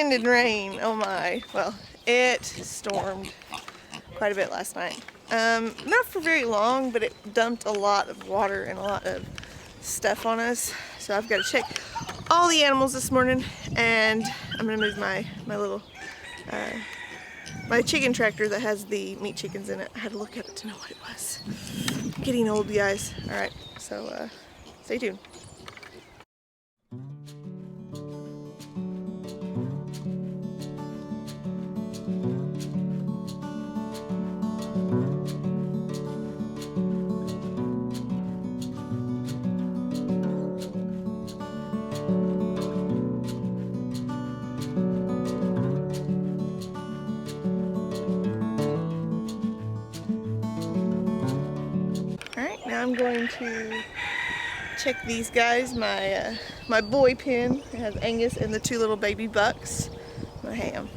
wind and rain. Oh my. Well, it stormed quite a bit last night. Not for very long, but it dumped a lot of water and a lot of stuff on us. So I've got to check all the animals this morning, and I'm gonna move my little my chicken tractor that has the meat chickens in it. I had to look at it to know what it was. I'm getting old, guys. All right, so stay tuned. Now I'm going to check these guys. My boy pen. It has Angus and the two little baby bucks. My ham.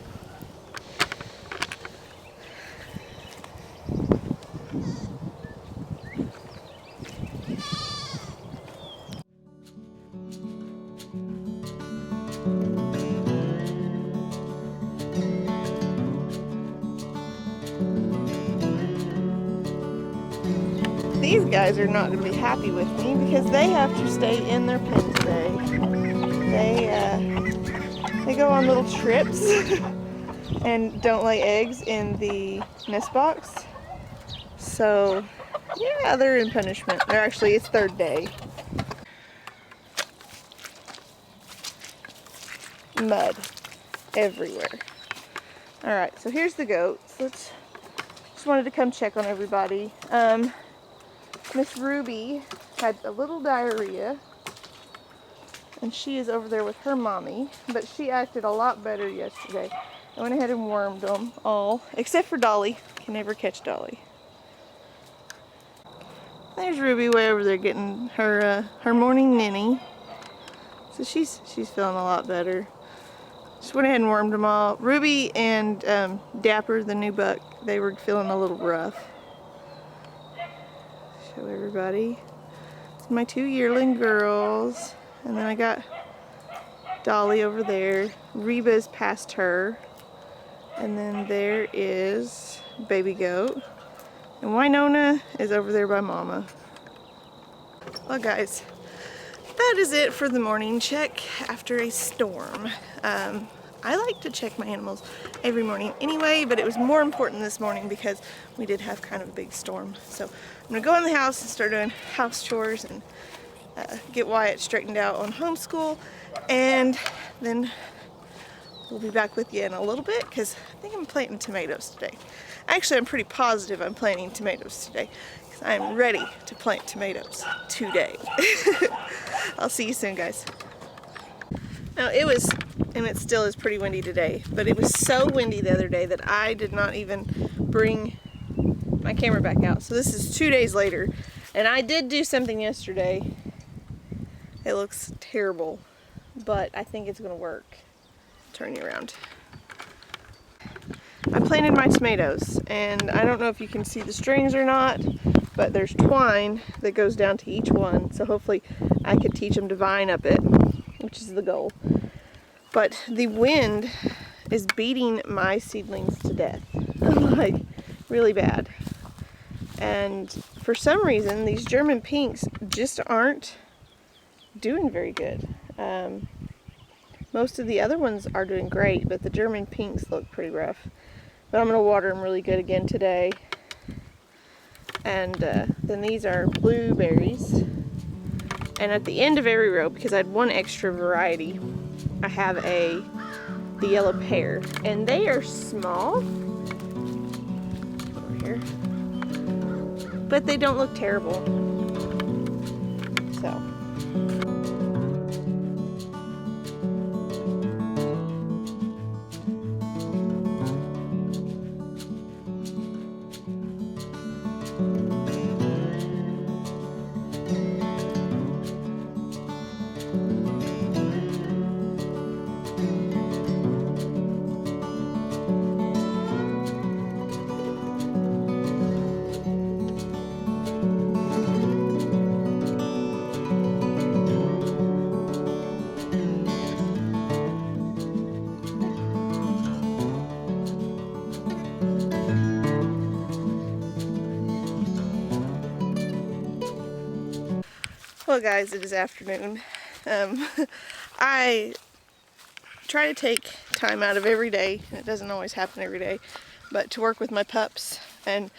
These guys are not going to be happy with me because they have to stay in their pen today. They go on little trips and don't lay eggs in the nest box. So yeah, they're in punishment. They're actually, it's third day. Mud everywhere. All right, so here's the goats. Just wanted to come check on everybody. Miss Ruby had a little diarrhea, and she is over there with her mommy, but she acted a lot better yesterday. I went ahead and wormed them all, except for Dolly. Can never catch Dolly. There's Ruby way over there getting her morning ninny. So she's feeling a lot better. Just went ahead and wormed them all. Ruby and Dapper, the new buck, they were feeling a little rough. Show everybody. It's my two yearling girls. And then I got Dolly over there. Reba's past her. And then there is baby goat. And Winona is over there by Mama. Well guys, that is it for the morning check after a storm. I like to check my animals every morning anyway, but it was more important this morning because we did have kind of a big storm. So I'm gonna go in the house and start doing house chores and get Wyatt straightened out on homeschool, and then we'll be back with you in a little bit because I think I'm planting tomatoes today. Actually, I'm pretty positive I'm planting tomatoes today because I'm ready to plant tomatoes today. I'll see you soon, guys. Now it was, and it still is pretty windy today, but it was so windy the other day that I did not even bring my camera back out. So this is 2 days later, and I did do something yesterday. It looks terrible, but I think it's gonna work. Turn you around. I planted my tomatoes, and I don't know if you can see the strings or not, but there's twine that goes down to each one, so hopefully I could teach them to vine up it, which is the goal. But the wind is beating my seedlings to death, like really bad. And for some reason, these German pinks just aren't doing very good. Most of the other ones are doing great, but the German pinks look pretty rough. But I'm gonna water them really good again today. And then these are blueberries. And at the end of every row, because I had one extra variety, I have the yellow pear. And they are small. Over here. But they don't look terrible. So. Well guys, it is afternoon. I try to take time out of every day, and it doesn't always happen every day, but to work with my pups, and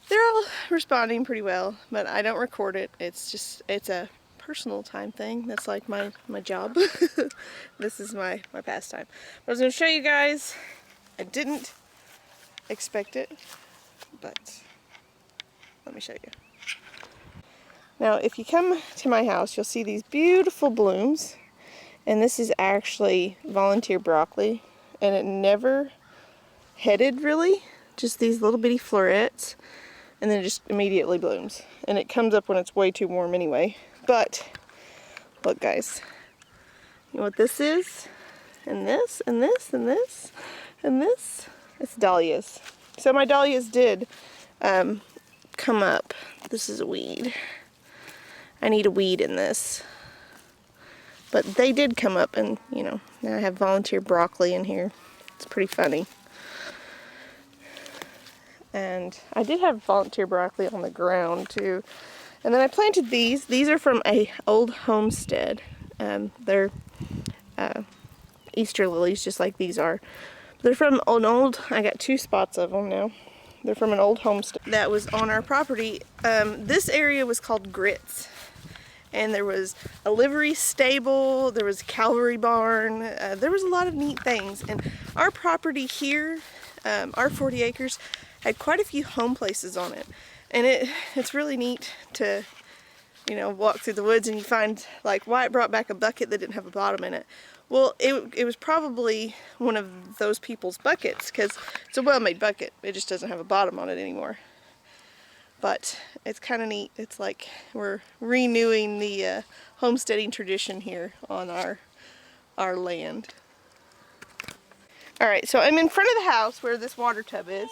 they're all responding pretty well, but I don't record it. It's a personal time thing. That's like my job. This is my pastime. I was going to show you guys. I didn't expect it, but let me show you. Now, if you come to my house, you'll see these beautiful blooms, and this is actually volunteer broccoli, and it never headed really, just these little bitty florets, and then it just immediately blooms, and it comes up when it's way too warm anyway. But look guys, you know what this is, and this, and this, and this, and this, it's dahlias. So my dahlias did come up. This is a weed. I need a weed in this. But they did come up, and you know, now I have volunteer broccoli in here. It's pretty funny. And I did have volunteer broccoli on the ground too. And then I planted these. These are from a old homestead. They're Easter lilies, just like these are. They're from an old, I got 2 spots of them now. They're from an old homestead that was on our property. This area was called Grits. And there was a livery stable, there was a cavalry barn, there was a lot of neat things. And our property here, our 40 acres, had quite a few home places on it. And it's really neat to, you know, walk through the woods and you find, like, Wyatt brought back a bucket that didn't have a bottom in it. Well, it was probably one of those people's buckets, because it's a well-made bucket. It just doesn't have a bottom on it anymore. But it's kind of neat. It's like we're renewing the homesteading tradition here on our land. Alright, so I'm in front of the house where this water tub is.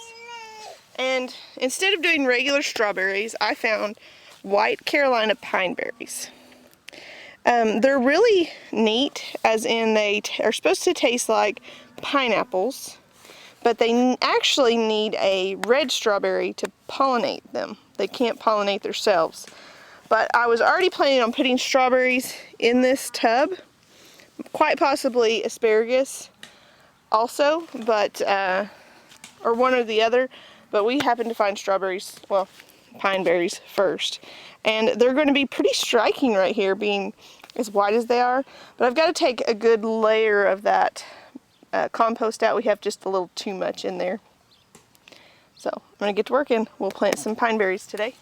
And instead of doing regular strawberries, I found white Carolina pine berries. They're really neat, as in they are supposed to taste like pineapples. But they actually need a red strawberry to pollinate them. They can't pollinate themselves. But I was already planning on putting strawberries in this tub. Quite possibly asparagus also, but or one or the other. But we happened to find strawberries, well, pine berries first. And they're going to be pretty striking right here, being as white as they are. But I've got to take a good layer of that compost out. We have just a little too much in there. So I'm going to get to work and we'll plant some pine berries today.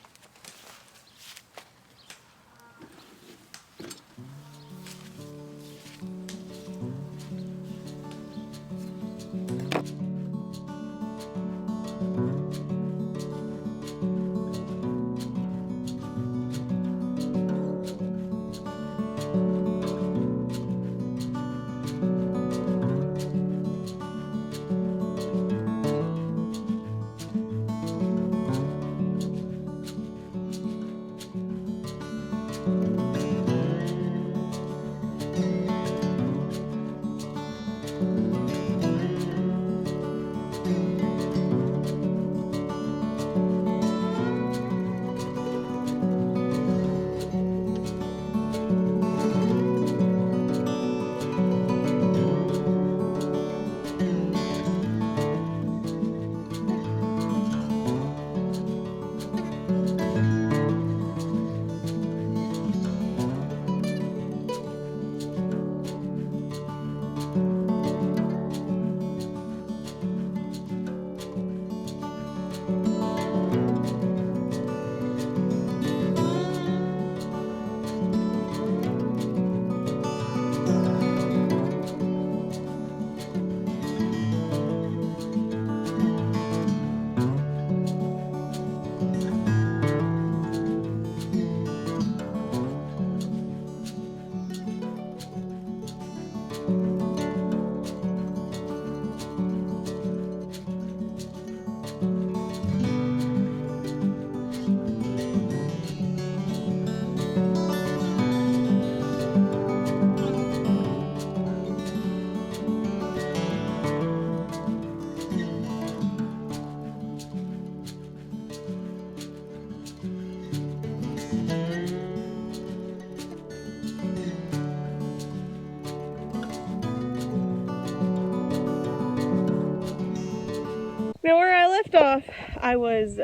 first off, I was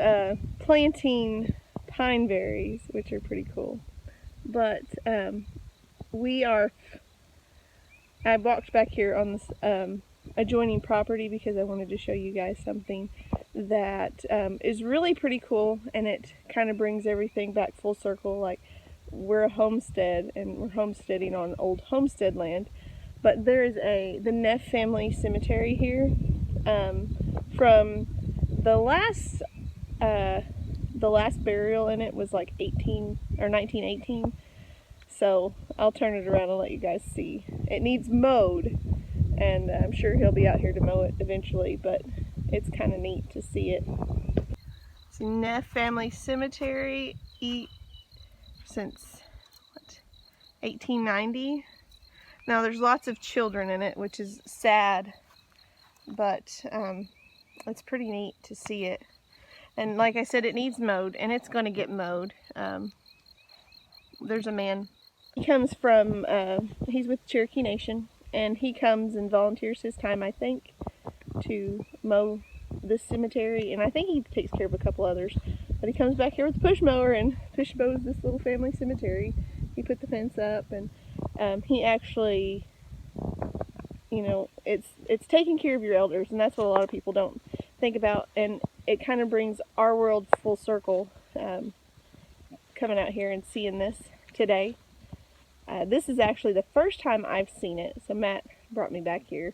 planting pine berries, which are pretty cool. But I walked back here on this adjoining property because I wanted to show you guys something that is really pretty cool, and it kind of brings everything back full circle. Like, we're a homestead and we're homesteading on old homestead land, but there is the Neff family cemetery here from the last burial in it was like 1918. So I'll turn it around and let you guys see. It needs mowed, and I'm sure he'll be out here to mow it eventually, but it's kind of neat to see it. It's Neff Family Cemetery since 1890. Now there's lots of children in it, which is sad, but it's pretty neat to see it. And like I said, it needs mowed, and it's going to get mowed. There's a man. He comes from, he's with Cherokee Nation, and he comes and volunteers his time, I think, to mow this cemetery, and I think he takes care of a couple others. But he comes back here with a push mower and push mows this little family cemetery. He put the fence up, and he actually, you know, it's taking care of your elders, and that's what a lot of people don't think about, and it kind of brings our world full circle, coming out here and seeing this today. This is actually the first time I've seen it, so Matt brought me back here,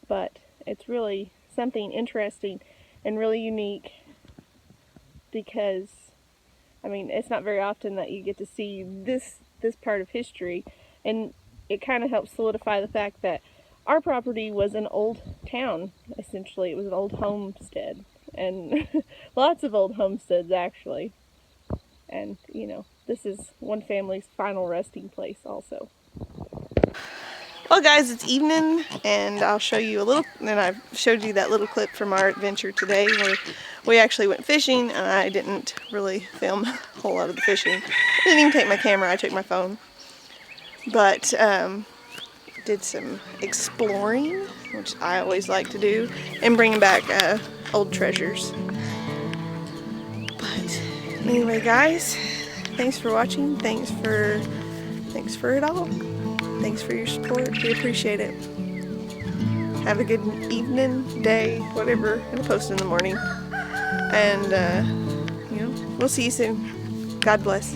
but it's really something interesting and really unique because, I mean, it's not very often that you get to see this part of history, and it kind of helps solidify the fact that our property was an old town, essentially. It was an old homestead, and lots of old homesteads, actually. And, you know, this is one family's final resting place also. Well, guys, it's evening, and I'll show you a little, and I've showed you that little clip from our adventure today where we actually went fishing, and I didn't really film a whole lot of the fishing. I didn't even take my camera, I took my phone. But did some exploring, which I always like to do, and bringing back old treasures. But anyway, guys, thanks for watching. Thanks for it all. Thanks for your support. We appreciate it. Have a good evening, day, whatever. I'm gonna post in the morning. And you know, we'll see you soon. God bless.